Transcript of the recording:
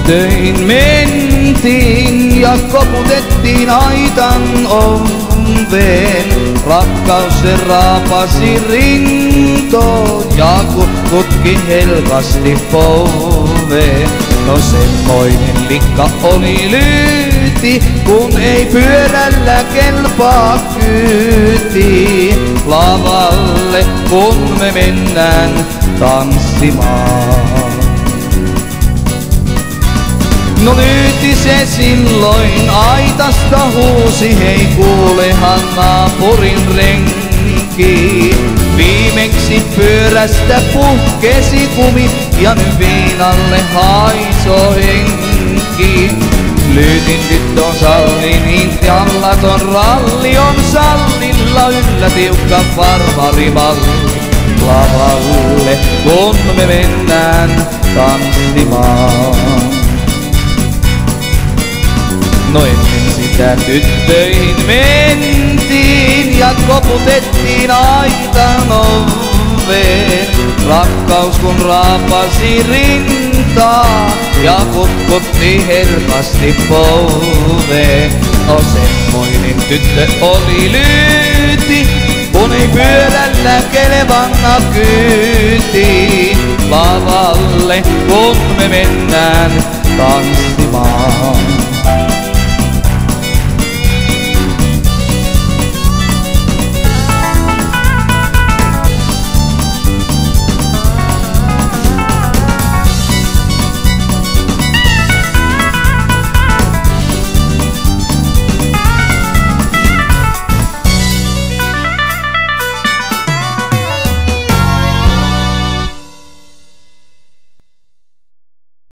tyttöihin mentiin ja koputettiin aitan oveen. Rakkaus se raapasi rintoon ja kutki helkasti poveen. No semmoinen likka oli lyyti, kun ei pyörällä kelpaa kyyti. Lavalle kun me mennään tanssimaan. No lyyti se silloin aitasta huusi, hei kuulehan naapurin renki. Viimeksi pyörästä puhkesi kumi ja nyt viinalle haiso henki. Lyytin tyttö on salli, niin jallaton ralli on sallilla yllä tiukka farmarimalli. Lavalle kun me mennään tanssimaan. No ennen sitä tyttöihin mentiin ja koputettiin aitan oveen. Rakkaus kun raapasi rintaa ja kutkutti herkästi poveen. No semmoinen tyttö oli lyyti, kun ei pyörällä kelvanna kyyti. Lavalle kun me mennään tanssimaan.